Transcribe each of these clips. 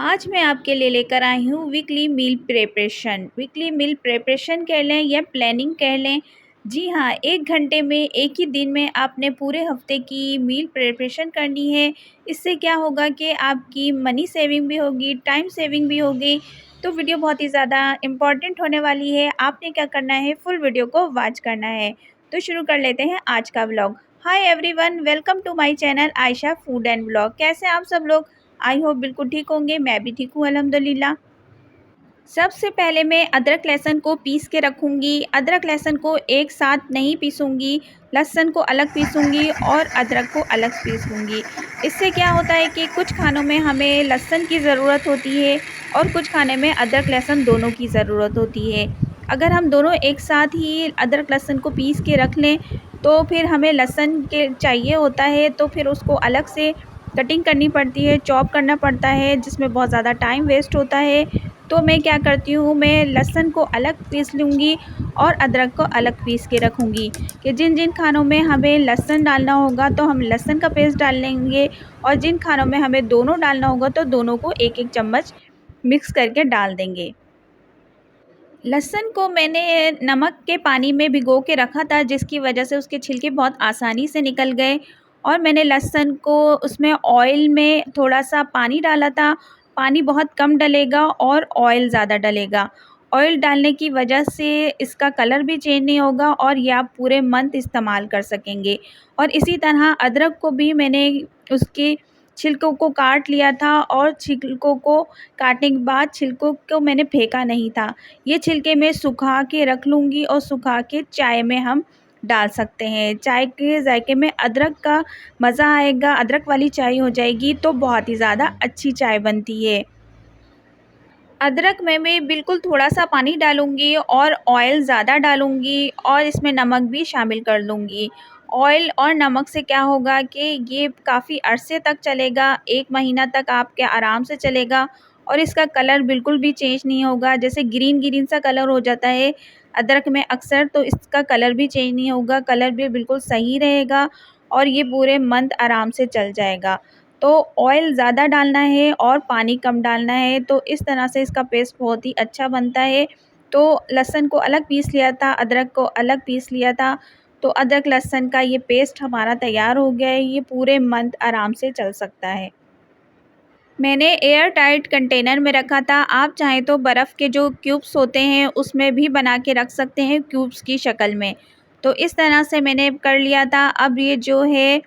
आज मैं आपके लिए लेकर आई हूँ वीकली मील प्रिपरेशन। वीकली मील प्रिपरेशन कह लें या प्लानिंग कह लें। जी हाँ, 1 घंटे में एक ही दिन में आपने पूरे हफ्ते की मील प्रिपरेशन करनी है। इससे क्या होगा कि आपकी मनी सेविंग भी होगी, टाइम सेविंग भी होगी। तो वीडियो बहुत ही ज़्यादा इम्पोर्टेंट होने वाली है। आपने क्या करना है, फुल वीडियो को वॉच करना है। तो शुरू कर लेते हैं आज का vlog. Hi everyone, welcome to my channel Ayesha food and vlog. कैसे हैं आप सब लोग? आई होप बिल्कुल ठीक होंगे। मैं भी ठीक हूँ अल्हम्दुलिल्लाह। सबसे पहले मैं अदरक लहसुन को पीस के रखूँगी। अदरक लहसुन को एक साथ नहीं पीसूँगी, लहसुन को अलग पीसूँगी और अदरक को अलग पीसूँगी। इससे क्या होता है कि कुछ खानों में हमें लहसुन की ज़रूरत होती है और कुछ खाने में अदरक लहसुन दोनों की ज़रूरत होती है। अगर हम दोनों एक साथ ही अदरक लहसुन को पीस के रख लें, तो फिर हमें लहसुन के चाहिए होता है, तो फिर उसको अलग से कटिंग करनी पड़ती है, चॉप करना पड़ता है, जिसमें बहुत ज़्यादा टाइम वेस्ट होता है। तो मैं क्या करती हूँ, मैं लहसुन को अलग पीस लूँगी और अदरक को अलग पीस के रखूँगी कि जिन जिन खानों में हमें लहसुन डालना होगा तो हम लहसुन का पेस्ट डाल लेंगे, और जिन खानों में हमें दोनों डालना होगा तो दोनों को एक एक चम्मच मिक्स करके डाल देंगे। लहसुन को मैंने नमक के पानी में भिगो के रखा था, जिसकी वजह से उसके छिलके बहुत आसानी से निकल गए। और मैंने लहसुन को उसमें ऑयल में थोड़ा-सा पानी डाला था। पानी बहुत कम डलेगा और ऑयल ज़्यादा डलेगा। ऑयल डालने की वजह से इसका कलर भी चेंज नहीं होगा और ये आप पूरे मंथ इस्तेमाल कर सकेंगे। और इसी तरह अदरक को भी मैंने उसके छिलकों को काट लिया था, और छिलकों को काटने के बाद छिलकों को मैंने फेंका नहीं था। ये छिलके मैं सुखा के रख लूँगी और सुखा के चाय में हम डाल सकते हैं। चाय के जायके में अदरक का मज़ा आएगा, अदरक वाली चाय हो जाएगी तो बहुत ही ज़्यादा अच्छी चाय बनती है। अदरक में मैं बिल्कुल थोड़ा-सा पानी डालूँगी और ऑयल ज़्यादा डालूँगी और इसमें नमक भी शामिल कर लूँगी। ऑयल और नमक से क्या होगा कि ये काफ़ी अरसे तक चलेगा, 1 महीना तक आपके आराम से चलेगा और इसका कलर बिल्कुल भी चेंज नहीं होगा। जैसे ग्रीन-ग्रीन सा कलर हो जाता है अदरक में अक्सर, तो इसका कलर भी चेंज नहीं होगा, कलर भी बिल्कुल सही रहेगा और ये पूरे मंथ आराम से चल जाएगा। तो ऑयल ज़्यादा डालना है और पानी कम डालना है, तो इस तरह से इसका पेस्ट बहुत ही अच्छा बनता है। तो लहसुन को अलग पीस लिया था, अदरक को अलग पीस लिया था, तो अदरक लहसुन का ये पेस्ट हमारा तैयार हो गया है। ये पूरे मंथ आराम से चल सकता है। मैंने एयर टाइट कंटेनर में रखा था। आप चाहें तो बर्फ़ के जो क्यूब्स होते हैं उसमें भी बना के रख सकते हैं, क्यूब्स की शक्ल में। तो इस तरह से मैंने कर लिया था। अब ये जो है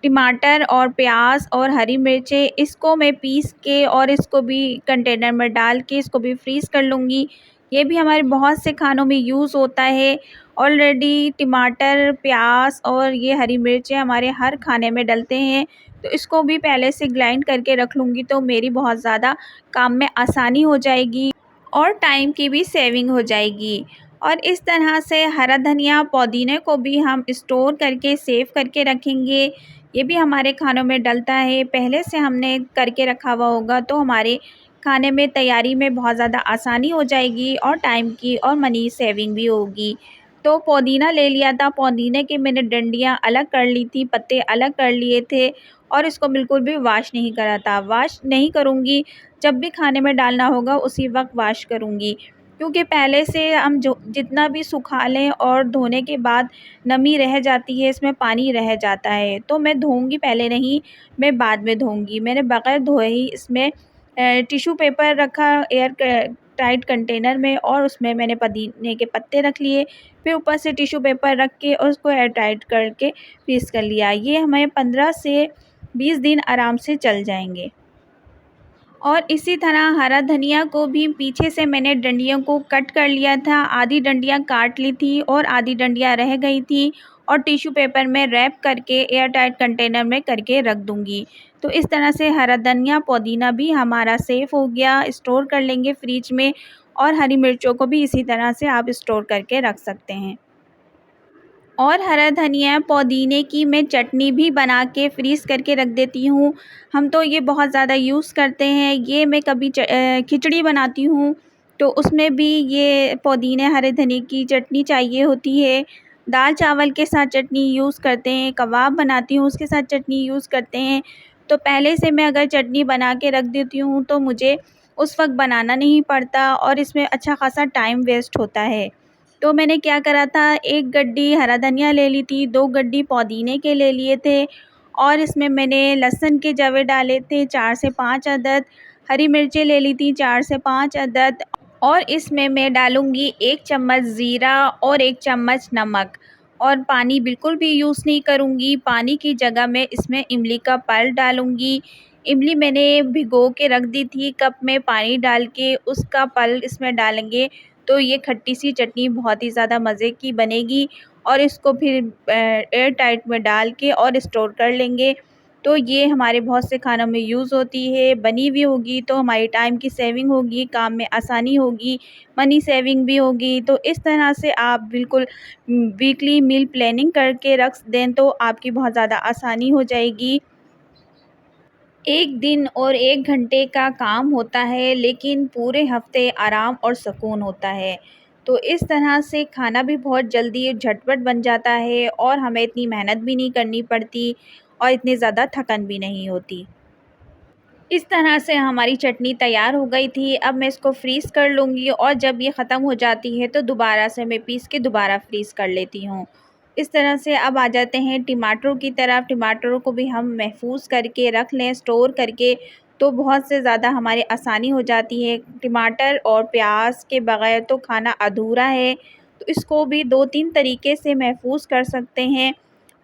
टमाटर और प्याज और हरी मिर्चें, इसको मैं पीस के और इसको भी कंटेनर में डाल के इसको भी फ्रीज़ कर लूँगी। ये भी हमारे बहुत से खानों में यूज़ होता है। ऑलरेडी टमाटर, प्याज और ये हरी मिर्चें हमारे हर खाने में डलते हैं, तो इसको भी पहले से ग्राइंड करके रख लूँगी, तो मेरी बहुत ज़्यादा काम में आसानी हो जाएगी और टाइम की भी सेविंग हो जाएगी। और इस तरह से हरा धनिया, पुदीने को भी हम स्टोर करके सेव करके रखेंगे। ये भी हमारे खानों में डलता है, पहले से हमने करके रखा हुआ होगा तो हमारे खाने में तैयारी में बहुत ज़्यादा आसानी हो जाएगी और टाइम की और मनी सेविंग भी होगी। तो पुदीना ले लिया था, पुदीने की मैंने डंडियाँ अलग कर ली थी, पत्ते अलग कर लिए थे और इसको बिल्कुल भी वॉश नहीं करा था। वॉश नहीं करूँगी, जब भी खाने में डालना होगा उसी वक़्त वॉश करूँगी। क्योंकि पहले से हम जो जितना भी सुखा लें और धोने के बाद नमी रह जाती है, इसमें पानी रह जाता है, तो मैं धोऊँगी पहले नहीं, मैं बाद में धोऊँगी। मैंने बगैर धोए ही इसमें टिश्यू पेपर रखा एयर टाइट कंटेनर में, और उसमें मैंने पुदीने के पत्ते रख लिए, फिर ऊपर से टिश्यू पेपर रख के और उसको एयर टाइट करके फ्रीज़ कर लिया। ये हमें 15 से 20 दिन आराम से चल जाएँगे। और इसी तरह हरा धनिया को भी पीछे से मैंने डंडियों को कट कर लिया था, आधी डंडियाँ काट ली थी और आधी डंडियाँ रह गई थी, और टिश्यू पेपर में रैप करके एयर टाइट कंटेनर में करके रख दूँगी। तो इस तरह से हरा धनिया, पुदीना भी हमारा सेफ़ हो गया, स्टोर कर लेंगे फ्रिज में, और हरी मिर्चों को भी इसी तरह से आप स्टोर करके रख सकते हैं। और हरा धनिया, पुदीने की मैं चटनी भी बना के फ्रीज़ करके रख देती हूँ। हम तो ये बहुत ज़्यादा यूज़ करते हैं। ये मैं कभी खिचड़ी बनाती हूँ, तो उसमें भी ये पुदीने, हरे धनिये की चटनी चाहिए होती है। दाल-चावल के साथ चटनी यूज़ करते हैं, कबाब बनाती हूँ उसके साथ चटनी यूज़ करते हैं। तो पहले से मैं अगर चटनी बना के रख देती हूँ तो मुझे उस वक़्त बनाना नहीं पड़ता और इसमें अच्छा ख़ासा टाइम वेस्ट होता है। तो मैंने क्या करा था, 1 गड्डी हरा धनिया ले ली थी, 2 गड्डी पुदीने के ले लिए थे और इसमें मैंने लहसुन के जवे डाले थे 4 से 5 अदद, हरी मिर्चें ले ली थी 4 से 5 अदद और इसमें मैं डालूँगी 1 चम्मच ज़ीरा और 1 चम्मच नमक और पानी बिल्कुल भी यूज़ नहीं करूँगी। पानी की जगह मैं इसमें इमली का पल्प डालूँगी। इमली मैंने भिगो के रख दी थी, कप में पानी डाल के उसका पल्प इसमें डालेंगे तो ये खट्टी सी चटनी बहुत ही ज़्यादा मज़े की बनेगी और इसको फिर एयर टाइट में डाल के और स्टोर कर लेंगे। तो ये हमारे बहुत से खानों में यूज़ होती है, बनी हुई होगी तो हमारी टाइम की सेविंग होगी, काम में आसानी होगी, मनी सेविंग भी होगी। तो इस तरह से आप बिल्कुल वीकली मील प्लानिंग करके रख दें तो आपकी बहुत ज़्यादा आसानी हो जाएगी। 1 दिन और 1 घंटे का काम होता है लेकिन पूरे हफ़्ते आराम और सुकून होता है। तो इस तरह से खाना भी बहुत जल्दी झटपट बन जाता है और हमें इतनी मेहनत भी नहीं करनी पड़ती और इतनी ज़्यादा थकन भी नहीं होती। इस तरह से हमारी चटनी तैयार हो गई थी। अब मैं इसको फ्रीज़ कर लूँगी और जब ये ख़त्म हो जाती है तो दोबारा से मैं पीस के दोबारा फ्रीज़ कर लेती हूँ। इस तरह से अब आ जाते हैं टमाटरों की तरफ। टमाटरों को भी हम महफ़ूज़ करके रख लें स्टोर करके तो बहुत से ज़्यादा हमारी आसानी हो जाती है। टमाटर और प्याज के बग़ैर तो खाना अधूरा है, तो इसको भी 2-3 तरीके से महफ़ूज़ कर सकते हैं।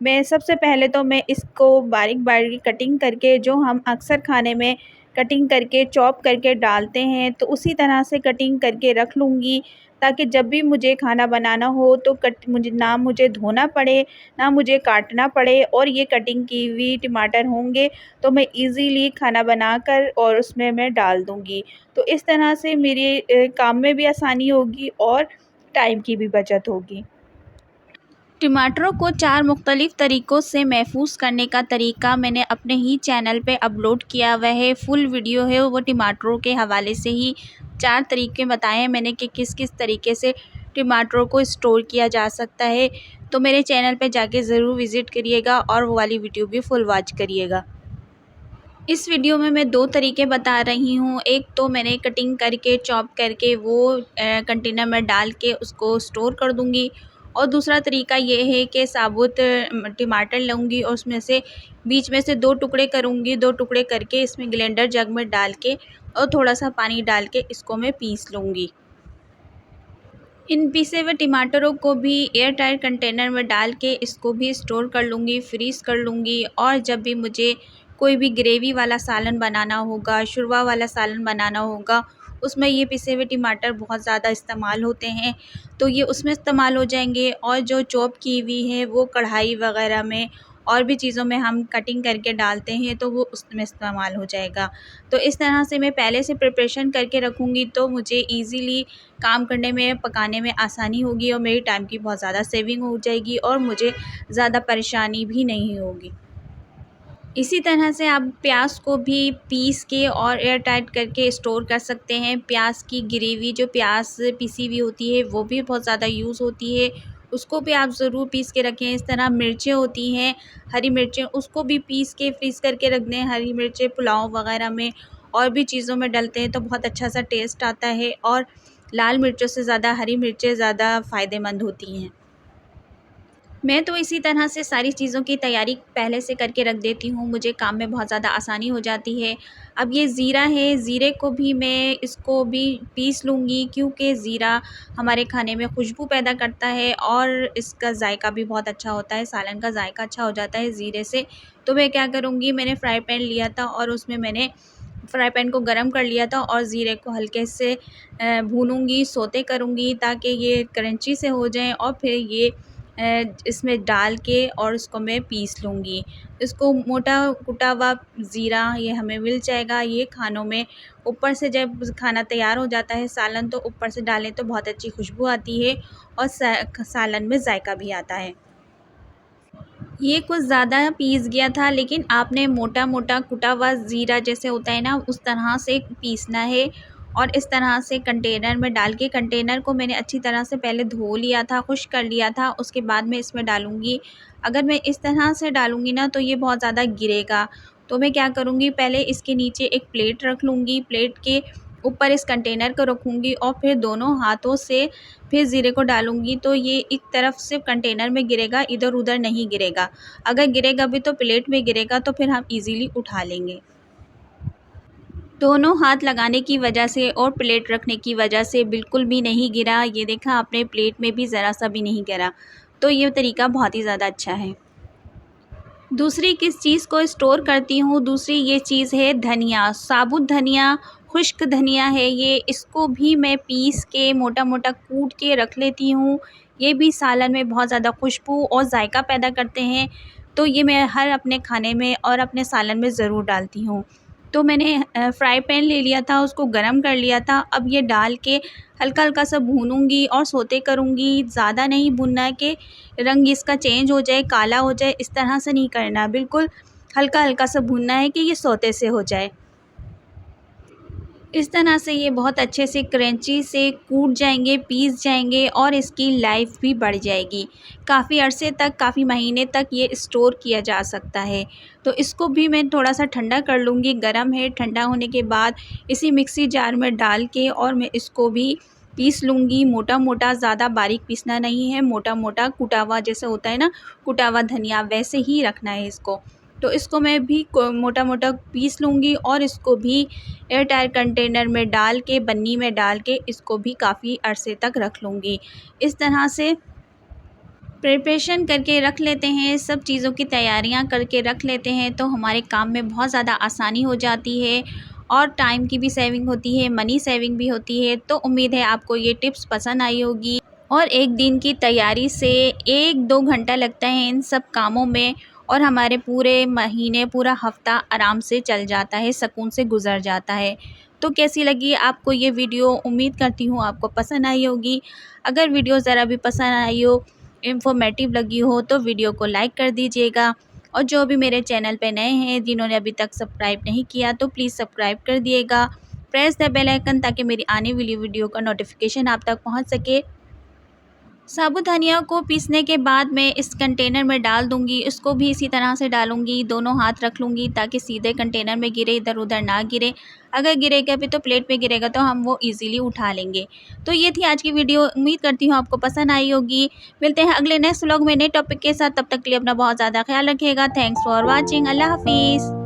मैं सबसे पहले तो मैं इसको बारीक-बारीक कटिंग करके जो हम अक्सर खाने में कटिंग करके चॉप करके डालते हैं, तो उसी तरह से कटिंग करके रख लूँगी ताकि जब भी मुझे खाना बनाना हो तो मुझे धोना पड़े, ना मुझे काटना पड़े और ये कटिंग की हुई टमाटर होंगे तो मैं ईज़िली खाना बनाकर और उसमें मैं डाल दूँगी। तो इस तरह से मेरे काम में भी आसानी होगी और टाइम की भी बचत होगी। टमाटरों को 4 मुख्तलिफ़ तरीक़ों से महफ़ूज़ करने का तरीका मैंने अपने ही चैनल पे अपलोड किया हुआ है। फुल वीडियो है वो टमाटरों के हवाले से ही 4 तरीके बताए हैं मैंने कि किस-किस तरीके से टमाटरों को स्टोर किया जा सकता है। तो मेरे चैनल पे जाके ज़रूर विज़िट करिएगा और वो वाली वीडियो भी फुल वॉच करिएगा। इस वीडियो में मैं 2 तरीके बता रही हूँ। एक तो मैंने कटिंग करके चॉप करके वो कंटेनर में डाल के उसको स्टोर कर दूँगी और दूसरा तरीका ये है कि साबुत टमाटर लूँगी और उसमें से बीच में से 2 टुकड़े करूँगी, 2 टुकड़े करके इसमें ग्राइंडर जग में डाल के और थोड़ा-सा पानी डाल के इसको मैं पीस लूँगी। इन पीसे हुए टमाटरों को भी एयर टाइट कंटेनर में डाल के इसको भी स्टोर कर लूँगी, फ्रीज़ कर लूँगी और जब भी मुझे कोई भी ग्रेवी वाला सालन बनाना होगा, शोरबा वाला सालन बनाना होगा, उसमें ये पिसे हुए टमाटर बहुत ज़्यादा इस्तेमाल होते हैं, तो ये उसमें इस्तेमाल हो जाएंगे और जो चॉप की हुई है वो कढ़ाई वग़ैरह में और भी चीज़ों में हम कटिंग करके डालते हैं तो वो उसमें इस्तेमाल हो जाएगा। तो इस तरह से मैं पहले से प्रिपरेशन करके रखूँगी तो मुझे ईज़िली काम करने में, पकाने में आसानी होगी और मेरी टाइम की बहुत ज़्यादा सेविंग हो जाएगी और मुझे ज़्यादा परेशानी भी नहीं होगी। इसी तरह से आप प्याज को भी पीस के और एयर टाइट करके स्टोर कर सकते हैं। प्याज की ग्रेवी जो प्याज पिसी हुई होती है वो भी बहुत ज़्यादा यूज़ होती है, उसको भी आप ज़रूर पीस के रखें। इस तरह मिर्चें होती हैं, हरी मिर्चें, उसको भी पीस के फ्रीज़ करके रख दें। हरी मिर्चें पुलाव वग़ैरह में और भी चीज़ों में डलते हैं तो बहुत अच्छा सा टेस्ट आता है और लाल मिर्चों से ज़्यादा हरी मिर्चें ज़्यादा फ़ायदेमंद होती हैं। मैं तो इसी तरह से सारी चीज़ों की तैयारी पहले से करके रख देती हूँ, मुझे काम में बहुत ज़्यादा आसानी हो जाती है। अब ये ज़ीरा है, ज़ीरे को भी मैं इसको भी पीस लूँगी क्योंकि ज़ीरा हमारे खाने में खुशबू पैदा करता है और इसका ज़ायका भी बहुत अच्छा होता है, सालन का ज़ायका अच्छा हो जाता है ज़ीरे से। तो मैं क्या करूँगी, मैंने फ्राई पैन लिया था और उसमें मैंने फ्राई पैन को गरम कर लिया था और ज़ीरे को हल्के से भूनूँगी, सौते करूँगी ताकि ये क्रंची से हो जाएँ और फिर ये इसमें डाल के और उसको मैं पीस लूँगी। इसको मोटा कुटा हुआ ज़ीरा ये हमें मिल जाएगा, ये खानों में ऊपर से जब खाना तैयार हो जाता है सालन तो ऊपर से डालें तो बहुत अच्छी खुशबू आती है और सालन में ज़ायका भी आता है। ये कुछ ज़्यादा पीस गया था लेकिन आपने मोटा-मोटा कुटा हुआ ज़ीरा जैसे होता है ना उस तरह से पीसना है और इस तरह से कंटेनर में डाल के कंटेनर को मैंने अच्छी तरह से पहले धो लिया था, खुश्क कर लिया था, उसके बाद मैं इसमें डालूँगी। अगर मैं इस तरह से डालूँगी ना तो ये बहुत ज़्यादा गिरेगा, तो मैं क्या करूँगी, पहले इसके नीचे एक प्लेट रख लूँगी, प्लेट के ऊपर इस कंटेनर को रखूँगी और फिर दोनों हाथों से फिर ज़ीरे को डालूँगी, तो ये एक तरफ से कंटेनर में गिरेगा, इधर-उधर नहीं गिरेगा। अगर गिरेगा भी तो प्लेट में गिरेगा, तो फिर हम ईज़िली उठा लेंगे। दोनों हाथ लगाने की वजह से और प्लेट रखने की वजह से बिल्कुल भी नहीं गिरा। ये देखा आपने, प्लेट में भी ज़रा-सा भी नहीं गिरा। तो ये तरीका बहुत ही ज़्यादा अच्छा है। दूसरी किस चीज़ को स्टोर करती हूँ, दूसरी ये चीज़ है धनिया, साबुत धनिया, खुश्क धनिया है ये, इसको भी मैं पीस के मोटा-मोटा कूट के रख लेती हूँ। ये भी सालन में बहुत ज़्यादा खुशबू और जायका पैदा करते हैं, तो ये मैं हर अपने खाने में और अपने सालन में ज़रूर डालती हूँ। तो मैंने फ्राई पैन ले लिया था, उसको गरम कर लिया था, अब ये डाल के हल्का-हल्का सा भूनूँगी और सौते करूँगी। ज़्यादा नहीं भूनना है कि रंग इसका चेंज हो जाए, काला हो जाए, इस तरह से नहीं करना, बिल्कुल हल्का-हल्का सा भूनना है कि ये सौते से हो जाए। इस तरह से ये बहुत अच्छे से क्रंची से कूट जाएँगे, पीस जाएँगे और इसकी लाइफ़ भी बढ़ जाएगी। काफ़ी अरसे तक, काफ़ी महीने तक ये स्टोर किया जा सकता है। तो इसको भी मैं थोड़ा-सा ठंडा कर लूँगी, गरम है, ठंडा होने के बाद इसी मिक्सी जार में डाल के और मैं इसको भी पीस लूँगी मोटा-मोटा, ज़्यादा बारीक पीसना नहीं है, मोटा-मोटा कुटा हुआ जैसे होता है ना, कुटा हुआ धनिया वैसे ही रखना है इसको। तो इसको मैं भी को मोटा-मोटा पीस लूँगी और इसको भी एयर टाइट कंटेनर में डाल के, बन्नी में डाल के इसको भी काफ़ी अरसे तक रख लूँगी। इस तरह से प्रिपरेशन करके रख लेते हैं, सब चीज़ों की तैयारियां करके रख लेते हैं, तो हमारे काम में बहुत ज़्यादा आसानी हो जाती है और टाइम की भी सेविंग होती है, मनी सेविंग भी होती है। तो उम्मीद है आपको ये टिप्स पसंद आई होगी और एक दिन की तैयारी से 1-2 घंटा लगता है इन सब कामों में और हमारे पूरे महीने, पूरा हफ़्ता आराम से चल जाता है, सुकून से गुज़र जाता है। तो कैसी लगी आपको ये वीडियो? उम्मीद करती हूँ आपको पसंद आई होगी। अगर वीडियो ज़रा भी पसंद आई हो, इन्फॉर्मेटिव लगी हो, तो वीडियो को लाइक कर दीजिएगा और जो भी मेरे चैनल पे नए हैं, जिन्होंने अभी तक सब्सक्राइब नहीं किया, तो प्लीज़ सब्सक्राइब कर दिएगा। प्रेस द बेल आइकन ताकि मेरी आने वाली वीडियो का नोटिफिकेशन आप तक पहुंच सके। साबुत धनिया को पीसने के बाद मैं इस कंटेनर में डाल दूँगी, इसको भी इसी तरह से डालूँगी, दोनों हाथ रख लूँगी ताकि सीधे कंटेनर में गिरे, इधर-उधर ना गिरे। अगर गिरेगा भी तो प्लेट में गिरेगा, तो हम वो ईज़िली उठा लेंगे। तो ये थी आज की वीडियो, उम्मीद करती हूँ आपको पसंद आई होगी। मिलते हैं अगले नेक्स्ट व्लॉग में नए टॉपिक के साथ, तब तक के लिए अपना बहुत ज़्यादा ख्याल रखिएगा। Thanks for watching. अल्लाह हाफ़िज़।